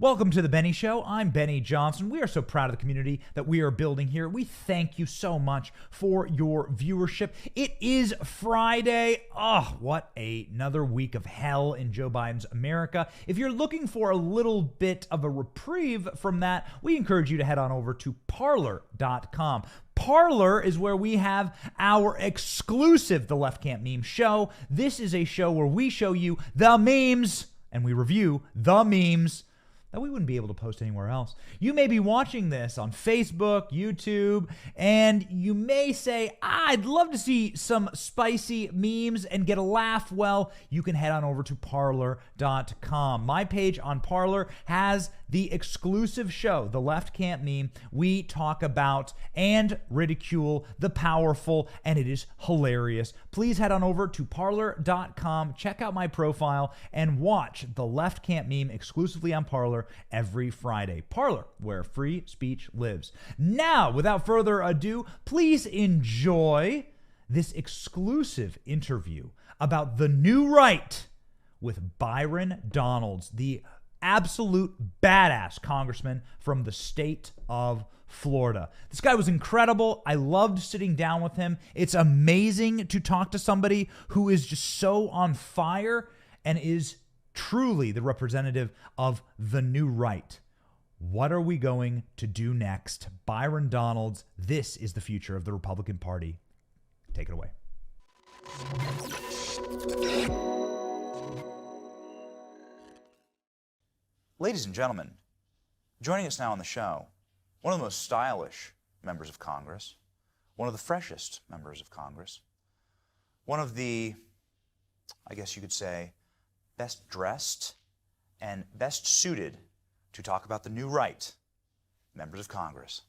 Welcome to The Benny Show. I'm Benny Johnson. We are so proud of the community that we are building here. We thank you so much for your viewership. It is Friday. Oh, what another week of hell in Joe Biden's America. If you're looking for a little bit of a reprieve from that, we encourage you to head on over to Parler.com. Parler is where we have our exclusive The Left Can't Meme show. This is a show where we show you the memes and we review the memes that we wouldn't be able to post anywhere else. You may be watching this on Facebook, YouTube, and you may say, I'd love to see some spicy memes and get a laugh. Well, you can head on over to Parler.com. My page on Parler has the exclusive show, The Left Can't Meme. We talk about and ridicule the powerful, and it is hilarious. Please head on over to Parler.com, check out my profile, and watch The Left Can't Meme exclusively on Parler every Friday. Parler, where free speech lives. Now, without further ado, please enjoy this exclusive interview about the new right with Byron Donalds, the absolute badass congressman from the state of Florida. This guy was incredible. I loved sitting down with him. It's amazing to talk to somebody who is just so on fire and is truly the representative of the new right. What are we going to do next? Byron Donalds, this is the future of the Republican Party. Take it away. Ladies and gentlemen, joining us now on the show, one of the most stylish members of Congress, one of the freshest members of Congress, one of the, I guess you could say, best dressed and best suited to talk about the new right, members of Congress,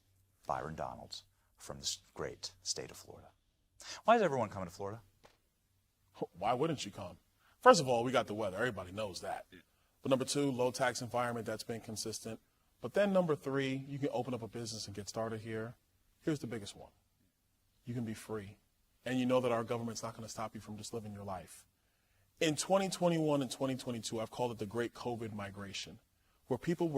Byron Donalds from this great state of Florida. Why is everyone coming to Florida? Why wouldn't you come? First of all, we got the weather. Everybody knows that. But number two, low tax environment, that's been consistent. But then number three, you can open up a business and get started here. Here's the biggest one. You can be free. And you know that our government's not going to stop you from just living your life. In 2021 and 2022, I've called it the great COVID migration, where people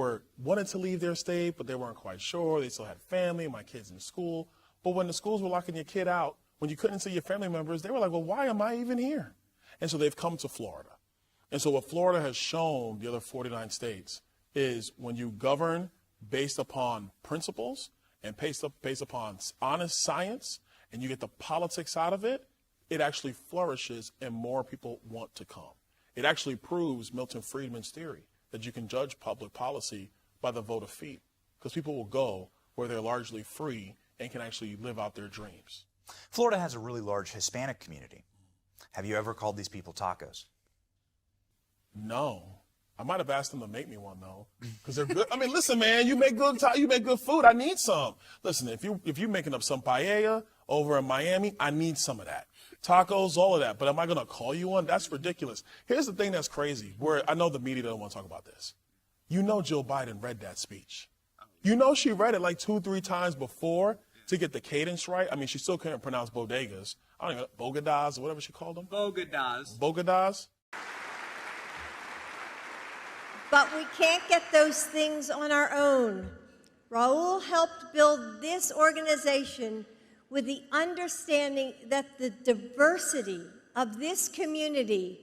wanted to leave their state, but they weren't quite sure. They still had family, my kids in school. But when the schools were locking your kid out, when you couldn't see your family members, they were like, well, why am I even here? And so they've come to Florida. And so what Florida has shown the other 49 states is when you govern based upon principles and based upon honest science, and you get the politics out of it, it actually flourishes and more people want to come. It actually proves Milton Friedman's theory that you can judge public policy by the vote of feet, because people will go where they're largely free and can actually live out their dreams. Florida has a really large Hispanic community. Have you ever called these people tacos? No. I might have asked them to make me one though, because they're good. I mean, listen, man, you make good food. I need some. Listen, if you're making up some paella over in Miami, I need some of that. Tacos, all of that. But am I going to call you one? That's ridiculous. Here's the thing that's crazy, where I know the media doesn't want to talk about this. You know Jill Biden read that speech. You know she read it like 2-3 times before to get the cadence right. I mean, she still couldn't pronounce bodegas. I don't know, bogadas or whatever she called them. Bogadas. Bogadas. But we can't get those things on our own. Raul helped build this organization with the understanding that the diversity of this community,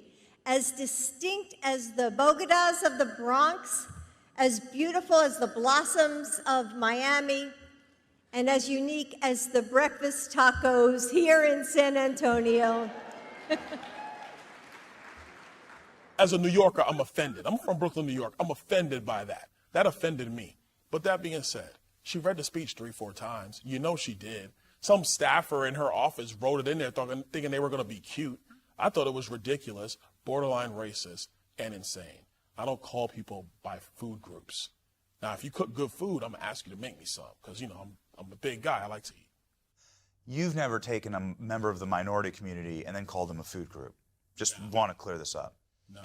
as distinct as the bogadas of the Bronx, as beautiful as the blossoms of Miami, and as unique as the breakfast tacos here in San Antonio. As a New Yorker, I'm offended. I'm from Brooklyn, New York. I'm offended by that. That offended me. But that being said, she read the speech 3-4 times. You know she did. Some staffer in her office wrote it in there thinking they were going to be cute. I thought it was ridiculous, borderline racist, and insane. I don't call people by food groups. Now, if you cook good food, I'm going to ask you to make me some because, you know, I'm a big guy. I like to eat. You've never taken a member of the minority community and then called them a food group. Just want to clear this up. No.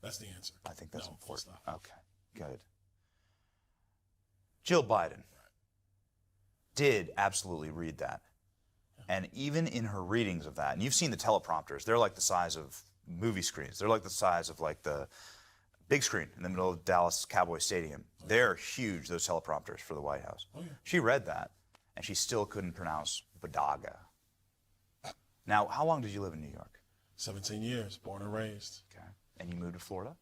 That's the answer. I think that's no, important. Okay, good. Jill Biden did absolutely read that. And even in her readings of that, and you've seen the teleprompters, they're like the size of movie screens. They're like the size of like the Big screen in the middle of Dallas Cowboys Stadium. They're huge, those teleprompters for the White House. Oh, yeah. She read that, and she still couldn't pronounce Bodaga. Now, how long did you live in New York? 17 years, born and raised. Okay. And you moved to Florida?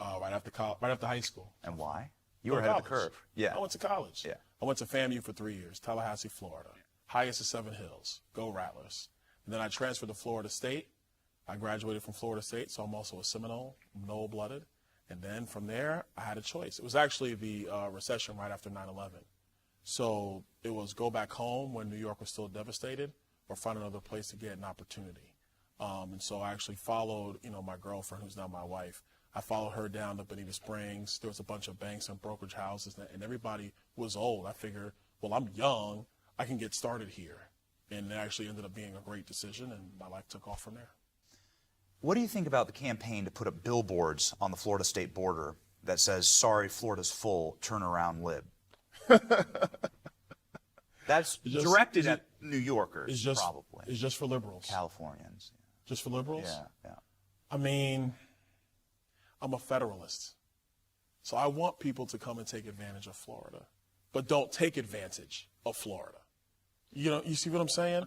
Right after high school. And why? You were ahead of the curve. Yeah. I went to college. Yeah. I went to FAMU for 3 years, Tallahassee, Florida. Highest of 7 hills. Go Rattlers. And then I transferred to Florida State. I graduated from Florida State, so I'm also a Seminole, Noel-blooded. And then from there, I had a choice. It was actually the recession right after 9/11. So it was go back home when New York was still devastated, or find another place to get an opportunity. And so I actually followed, my girlfriend, who's now my wife. I followed her down to Bonita Springs. There was a bunch of banks and brokerage houses, and everybody was old. I figured, well, I'm young. I can get started here. And it actually ended up being a great decision, and my life took off from there. What do you think about the campaign to put up billboards on the Florida state border that says, sorry, Florida's full, turn around, lib? That's directed at New Yorkers, probably. It's just for liberals. Californians. Just for liberals? Yeah. I mean, I'm a Federalist. So I want people to come and take advantage of Florida. But don't take advantage of Florida. You see what I'm saying?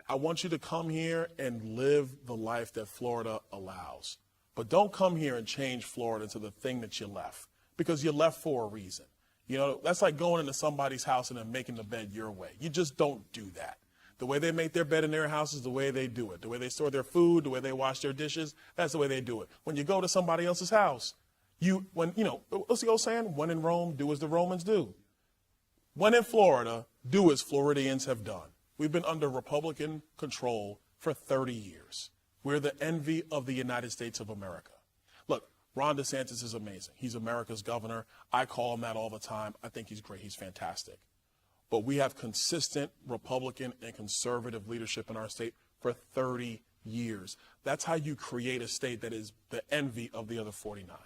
I want you to come here and live the life that Florida allows. But don't come here and change Florida into the thing that you left, because you left for a reason. That's like going into somebody's house and then making the bed your way. You just don't do that. The way they make their bed in their house is the way they do it. The way they store their food, the way they wash their dishes, that's the way they do it. When you go to somebody else's house, what's the old saying? When in Rome, do as the Romans do. When in Florida, do as Floridians have done. We've been under Republican control for 30 years. We're the envy of the United States of America. Look, Ron DeSantis is amazing. He's America's governor. I call him that all the time. I think he's great. He's fantastic. But we have consistent Republican and conservative leadership in our state for 30 years. That's how you create a state that is the envy of the other 49.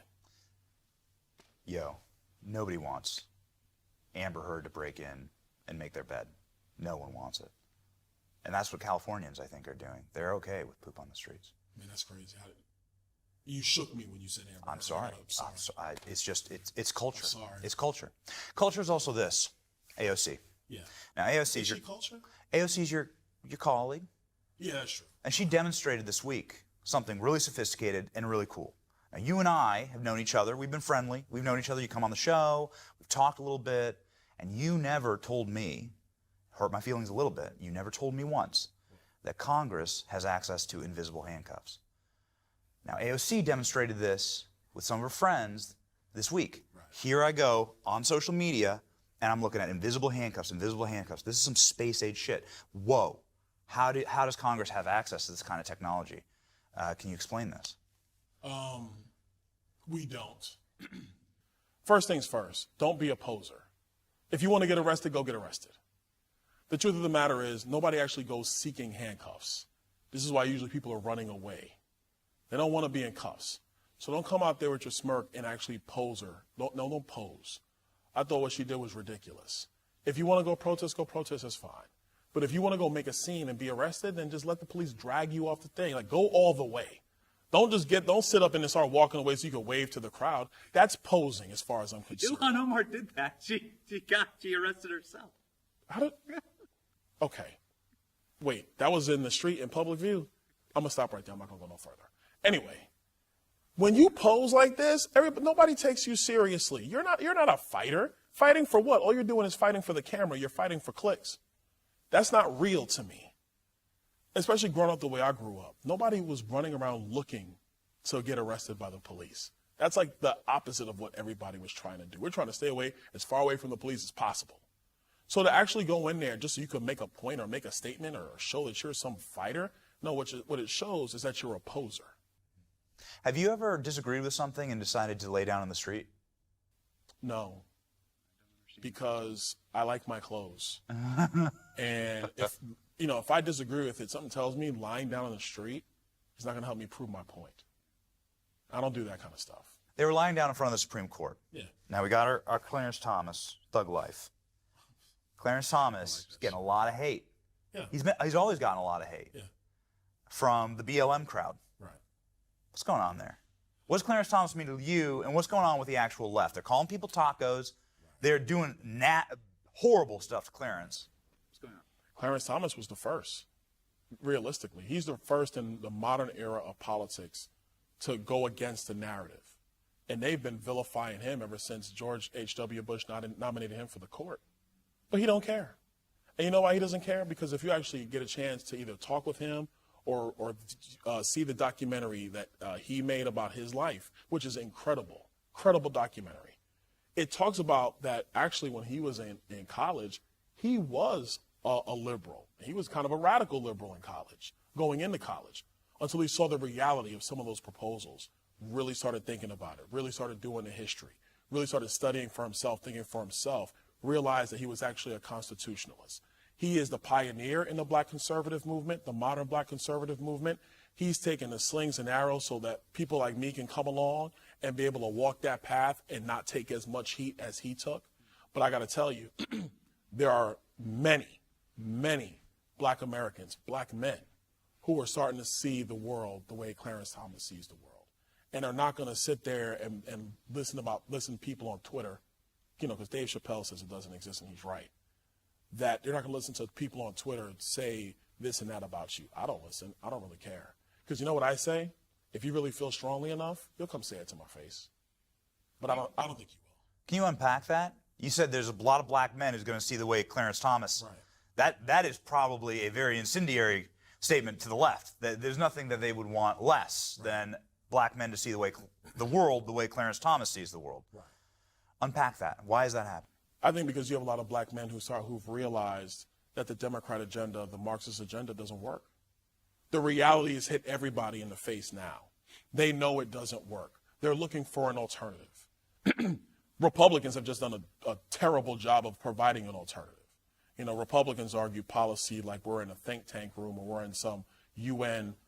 Yo, nobody wants Amber Heard to break in and make their bed. No one wants it. And that's what Californians, I think, are doing. They're okay with poop on the streets. Man, that's crazy. You shook me when you said Amber Heard. I'm sorry. It's culture. I'm sorry. It's culture. Culture is also this, AOC. Yeah. Now, AOC is your culture? AOC's your colleague. Yeah, that's true. And she demonstrated this week something really sophisticated and really cool. Now, you and I have known each other. We've been friendly. We've known each other. You come on the show. We've talked a little bit. And you never told me, hurt my feelings a little bit, you never told me once that Congress has access to invisible handcuffs. Now, AOC demonstrated this with some of her friends this week. Right. Here I go on social media, and I'm looking at invisible handcuffs, invisible handcuffs. This is some space-age shit. Whoa. How does Congress have access to this kind of technology? Can you explain this? We don't. First things first, don't be a poser. If you want to get arrested, go get arrested. The truth of the matter is, nobody actually goes seeking handcuffs. This is why usually people are running away. They don't want to be in cuffs. So don't come out there with your smirk and actually pose her. Don't pose. I thought what she did was ridiculous. If you want to go protest, that's fine. But if you want to go make a scene and be arrested, then just let the police drag you off the thing. Like, go all the way. Don't sit up and start walking away so you can wave to the crowd. That's posing as far as I'm concerned. Ilhan Omar did that. She arrested herself. Okay. Wait, that was in the street in public view? I'm going to stop right there. I'm not going to go no further. Anyway, when you pose like this, nobody takes you seriously. You're not a fighter. Fighting for what? All you're doing is fighting for the camera. You're fighting for clicks. That's not real to me. Especially growing up the way I grew up. Nobody was running around looking to get arrested by the police. That's like the opposite of what everybody was trying to do. We're trying to stay away, as far away from the police as possible. So to actually go in there just so you can make a point or make a statement or show that you're some fighter, no, what it shows is that you're a poser. Have you ever disagreed with something and decided to lay down in the street? No, because I like my clothes. And if I disagree with it, something tells me lying down on the street is not going to help me prove my point. I don't do that kind of stuff. They were lying down in front of the Supreme Court. Yeah. Now we got our Clarence Thomas, Thug Life. Clarence Thomas is getting a lot of hate. Yeah. He's always gotten a lot of hate. Yeah. From the BLM crowd. Right. What's going on there? What does Clarence Thomas mean to you, and what's going on with the actual left? They're calling people tacos. They're doing horrible stuff to Clarence. What's going on? Clarence Thomas was the first. Realistically, he's the first in the modern era of politics to go against the narrative. And they've been vilifying him ever since George H.W. Bush nominated him for the court. But he don't care. And you know why he doesn't care? Because if you actually get a chance to either talk with him or see the documentary that he made about his life, which is incredible documentary. It talks about that actually when he was in college, he was a liberal. He was kind of a radical liberal in college, going into college, until he saw the reality of some of those proposals, really started thinking about it, really started doing the history, really started studying for himself, thinking for himself, realized that he was actually a constitutionalist. He is the pioneer in the black conservative movement, the modern black conservative movement. He's taken the slings and arrows so that people like me can come along and be able to walk that path and not take as much heat as he took. But I got to tell you, there are many black Americans, black men, who are starting to see the world the way Clarence Thomas sees the world, and are not going to sit there and listen to people on Twitter, because Dave Chappelle says it doesn't exist, and he's right, that they're not going to listen to people on Twitter say this and that about you. I don't listen. I don't really care. Because you know what I say? If you really feel strongly enough, you'll come say it to my face. But I don't think you will. Can you unpack that? You said there's a lot of black men who's going to see the way Clarence Thomas. Right. That is probably a very incendiary statement to the left. That there's nothing that they would want less than black men to see the world the way Clarence Thomas sees the world. Right. Unpack that. Why is that happening? I think because you have a lot of black men who've realized that the Democrat agenda, the Marxist agenda, doesn't work. The reality has hit everybody in the face now. They know it doesn't work. They're looking for an alternative. Republicans have just done a terrible job of providing an alternative. Republicans argue policy like we're in a think tank room or we're in some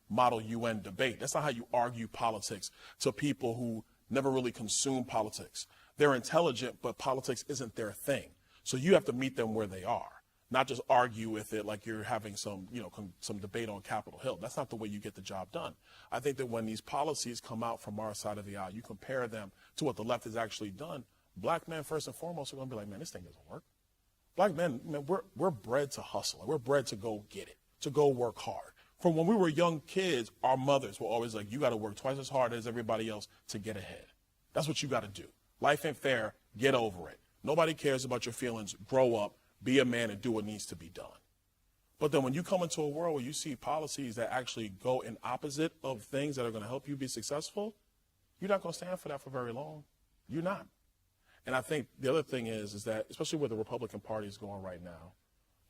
model UN debate. That's not how you argue politics to people who never really consume politics. They're intelligent, but politics isn't their thing. So you have to meet them where they are, not just argue with it like you're having some debate on Capitol Hill. That's not the way you get the job done. I think that when these policies come out from our side of the aisle, you compare them to what the left has actually done, black men first and foremost are going to be like, man, this thing doesn't work. Black men, man, we're bred to hustle. We're bred to go get it, to go work hard. From when we were young kids, our mothers were always like, you got to work twice as hard as everybody else to get ahead. That's what you got to do. Life ain't fair. Get over it. Nobody cares about your feelings. Grow up, be a man, and do what needs to be done. But then when you come into a world where you see policies that actually go in opposite of things that are going to help you be successful, you're not going to stand for that for very long. You're not. And I think the other thing is that, especially where the Republican Party is going right now,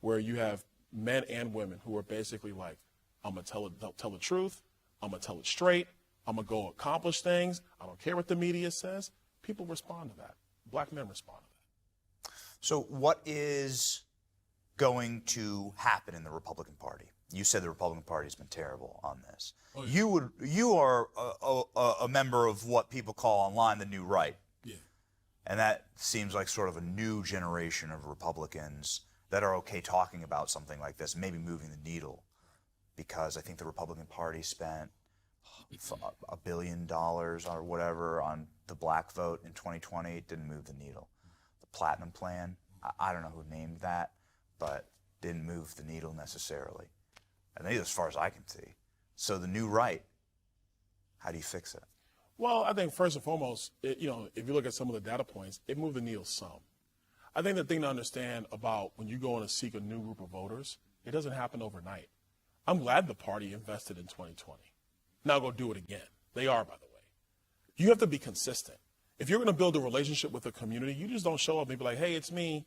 where you have men and women who are basically like, I'm going to tell the truth, I'm going to tell it straight, I'm going to go accomplish things, I don't care what the media says. People respond to that. Black men respond to that. So what is going to happen in the Republican Party? You said the Republican Party has been terrible on this. Oh, yeah. You are a member of what people call online the new right. Yeah. And that seems like sort of a new generation of Republicans that are okay talking about something like this, maybe moving the needle. Because I think the Republican Party spent $1 billion or whatever on the black vote in 2020. It didn't move the needle. The Platinum Plan, I don't know who named that, but didn't move the needle necessarily. I think as far as I can see. So the new right, how do you fix it? Well, I think first and foremost, if you look at some of the data points, it moved the needle some. I think the thing to understand about when you go in to seek a new group of voters, it doesn't happen overnight. I'm glad the party invested in 2020. Now go do it again. They are, by the way. You have to be consistent. If you're going to build a relationship with a community, you just don't show up and be like, hey, it's me.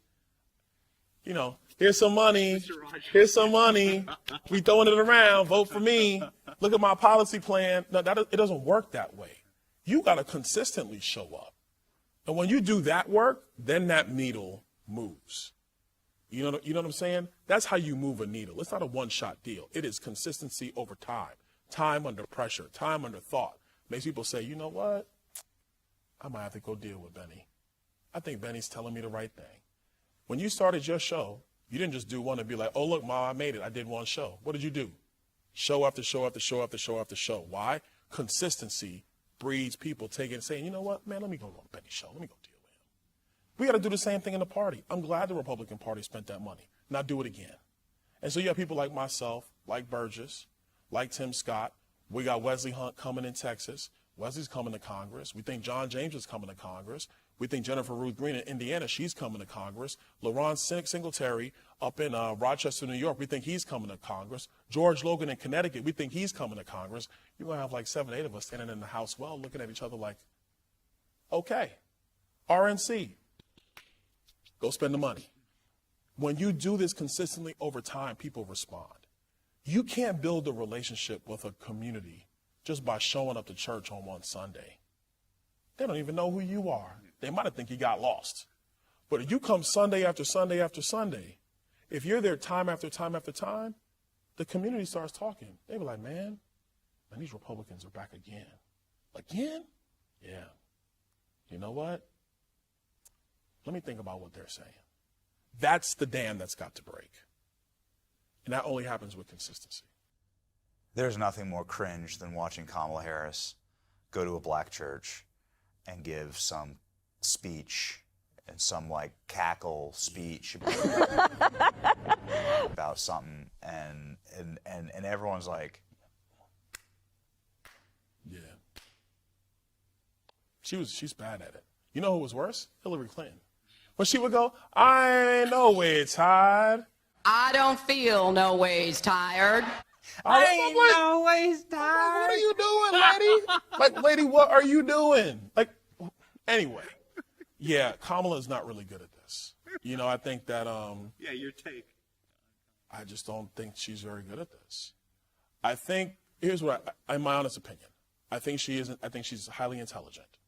Here's some money. Here's some money. We throwing it around. Vote for me. Look at my policy plan. No, it doesn't work that way. You got to consistently show up. And when you do that work, then that needle moves. You know what I'm saying? That's how you move a needle. It's not a one-shot deal. It is consistency over time. Time under pressure, time under thought. Makes people say, you know what? I might have to go deal with Benny. I think Benny's telling me the right thing. When you started your show, you didn't just do one and be like, oh, look, Mom, I made it. I did one show. What did you do? Show after show after show after show after show. Why? Consistency breeds people saying, you know what, man, let me go on Benny's show. Let me go deal with him. We got to do the same thing in the party. I'm glad the Republican Party spent that money. Now do it again. And so you have people like myself, like Burgess, like Tim Scott. We got Wesley Hunt coming in Texas. Wesley's coming to Congress. We think John James is coming to Congress. We think Jennifer Ruth Green in Indiana, she's coming to Congress. LaRon Singletary up in Rochester, New York, we think he's coming to Congress. George Logan in Connecticut, we think he's coming to Congress. You're going to have like 7 or 8 of us standing in the House well looking at each other like, okay, RNC, go spend the money. When you do this consistently over time, people respond. You can't build a relationship with a community just by showing up to church on one Sunday. They don't even know who you are. They might have think you got lost. But if you come Sunday after Sunday after Sunday, if you're there time after time after time, the community starts talking. They be like, man, these Republicans are back again. Again? Yeah. You know what? Let me think about what they're saying. That's the dam that's got to break. And that only happens with consistency. There's nothing more cringe than watching Kamala Harris go to a black church and give some speech and some like cackle speech about something, and everyone's like, yeah. She's bad at it. You know who was worse? Hillary Clinton. When she would go, I ain't no way tired. I don't feel no ways tired. I ain't no ways tired. What are you doing, lady? Like, lady, what are you doing? Like, anyway, yeah, Kamala is not really good at this. You know, I think that Yeah, your take. I just don't think she's very good at this. I think here's what in my honest opinion, I think she isn't. I think she's highly intelligent,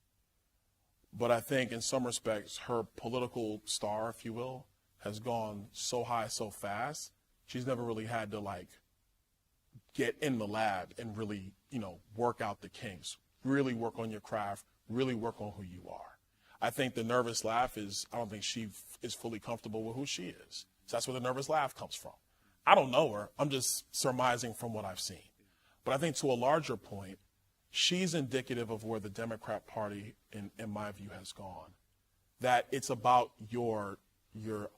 but I think in some respects her political star, if you will, has gone so high so fast. She's never really had to like get in the lab and really, work out the kinks, really work on your craft, really work on who you are. I think the nervous laugh I don't think she is fully comfortable with who she is. So that's where the nervous laugh comes from. I don't know her. I'm just surmising from what I've seen. But I think to a larger point, she's indicative of where the Democrat Party, in my view, has gone. That it's about your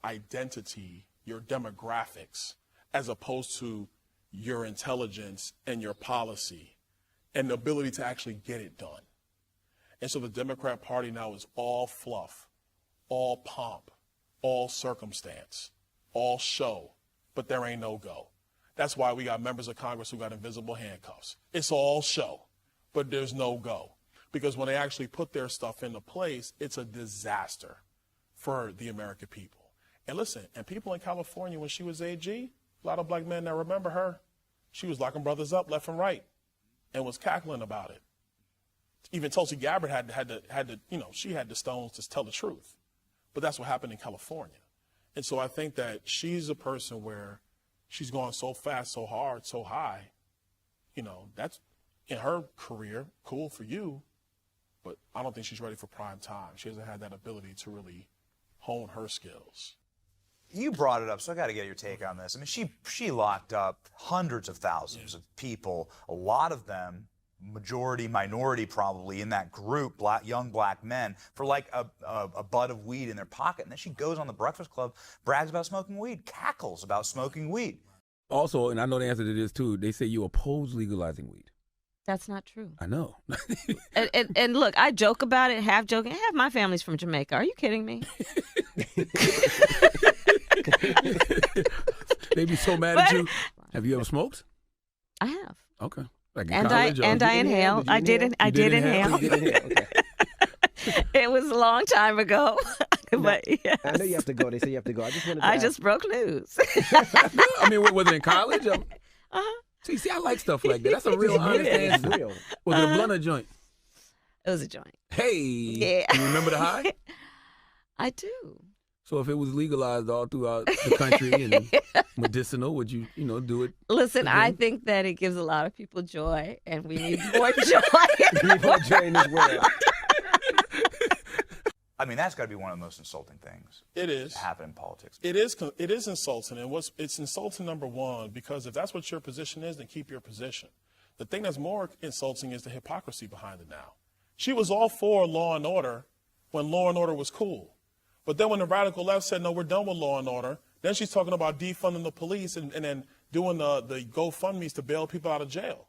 identity, your demographics, as opposed to your intelligence and your policy and the ability to actually get it done. And so the Democrat Party now is all fluff, all pomp, all circumstance, all show, but there ain't no go. That's why we got members of Congress who got invisible handcuffs. It's all show, but there's no go. Because when they actually put their stuff into place, it's a disaster for the American people. And listen, and people in California, when she was AG, a lot of black men that remember her, she was locking brothers up left and right and was cackling about it. Even Tulsi Gabbard had to, she had the stones to tell the truth. But that's what happened in California. And so I think that she's a person where she's gone so fast, so hard, so high. That's in her career, cool for you, but I don't think she's ready for prime time. She hasn't had that ability to really hone her skills. You brought it up, so I got to get your take on this. I mean, she locked up hundreds of thousands of people, a lot of them, majority, minority probably, in that group, young black men, for like a bud of weed in their pocket. And then she goes on the Breakfast Club, brags about smoking weed, cackles about smoking weed. Also, and I know the answer to this too, they say you oppose legalizing weed. That's not true. I know. and look, I joke about it, half joking. Half my family's from Jamaica. Are you kidding me? They be so mad at you. Have you ever smoked? I have. Okay. Like in And college, I inhaled. I did inhale. Okay. It was a long time ago. But yes. I know you have to go. They say you have to go. I just broke loose. I mean, was it in college? See, I like stuff like that. That's a real honest answer. Real. Was it a blunt or joint? It was a joint. Hey. Yeah. You remember the high? I do. So if it was legalized all throughout the country and medicinal, would you, do it? Listen, again? I think that it gives a lot of people joy, and we need more joy. We need more joy in this world. I mean, that's got to be one of the most insulting things. It is. To happen in politics. It is insulting, and it's insulting, number one, because if that's what your position is, then keep your position. The thing that's more insulting is the hypocrisy behind it now. She was all for law and order when law and order was cool. But then when the radical left said, no, we're done with law and order, then she's talking about defunding the police and then doing the GoFundMes to bail people out of jail.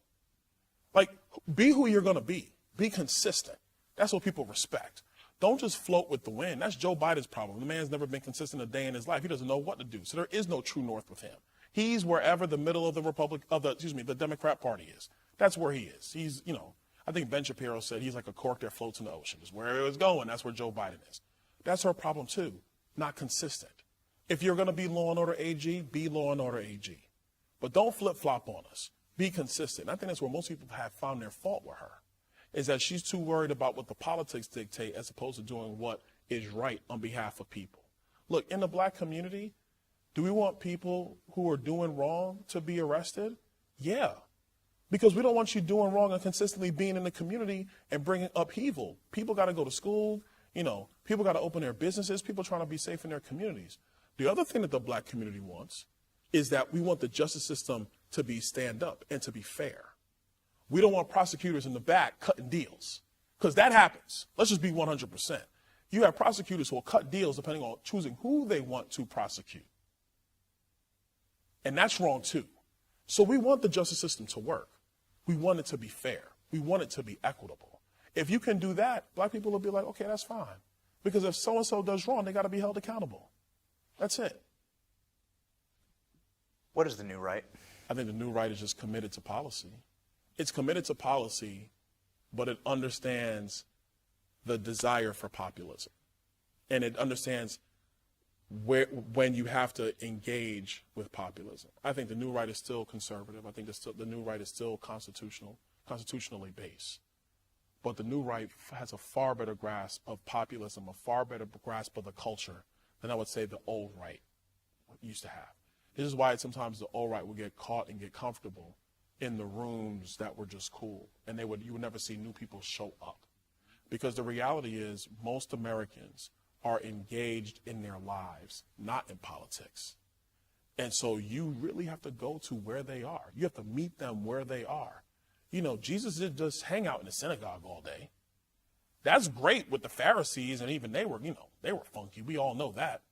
Like, be who you're going to be. Be consistent. That's what people respect. Don't just float with the wind. That's Joe Biden's problem. The man's never been consistent a day in his life. He doesn't know what to do. So there is no true north with him. He's wherever the middle of the Democrat Party is. That's where he is. He's, I think Ben Shapiro said he's like a cork that floats in the ocean. Just where it was going, that's where Joe Biden is. That's her problem too. Not consistent. If you're going to be law and order AG, be law and order AG. But don't flip-flop on us. Be consistent. I think that's where most people have found their fault with her, is that she's too worried about what the politics dictate as opposed to doing what is right on behalf of people. Look, in the black community, do we want people who are doing wrong to be arrested? Yeah, because we don't want you doing wrong and consistently being in the community and bringing upheaval. People got to go to school. People got to open their businesses. People trying to be safe in their communities. The other thing that the black community wants is that we want the justice system to be stand up and to be fair. We don't want prosecutors in the back cutting deals, because that happens. Let's just be 100%. You have prosecutors who will cut deals depending on choosing who they want to prosecute. And that's wrong too. So we want the justice system to work. We want it to be fair. We want it to be equitable. If you can do that, black people will be like, okay, that's fine. Because if so-and-so does wrong, they got to be held accountable. That's it. What is the new right? I think the new right is just committed to policy. It's committed to policy, but it understands the desire for populism. And it understands when you have to engage with populism. I think the new right is still conservative. I think the new right is still constitutionally based. But the new right has a far better grasp of populism, a far better grasp of the culture than I would say the old right used to have. This is why sometimes the old right would get caught and get comfortable in the rooms that were just cool, and you would never see new people show up. Because the reality is most Americans are engaged in their lives, not in politics. And so you really have to go to where they are. You have to meet them where they are. Jesus didn't just hang out in the synagogue all day. That's great with the Pharisees, and even they were funky. We all know that.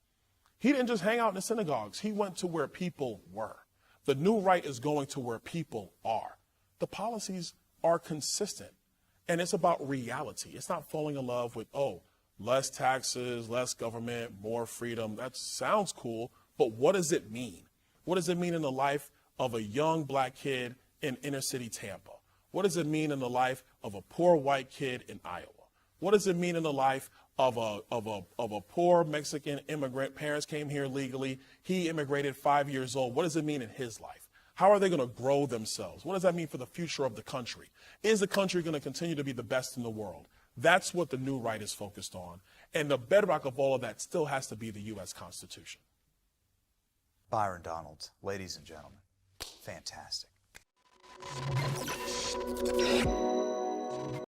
He didn't just hang out in the synagogues. He went to where people were. The new right is going to where people are. The policies are consistent, and it's about reality. It's not falling in love with, less taxes, less government, more freedom. That sounds cool, but what does it mean? What does it mean in the life of a young black kid in inner city Tampa? What does it mean in the life of a poor white kid in Iowa? What does it mean in the life of a poor Mexican immigrant? Parents came here legally. He immigrated 5 years old. What does it mean in his life? How are they going to grow themselves? What does that mean for the future of the country? Is the country going to continue to be the best in the world? That's what the new right is focused on. And the bedrock of all of that still has to be the U.S. Constitution. Byron Donalds, ladies and gentlemen, fantastic.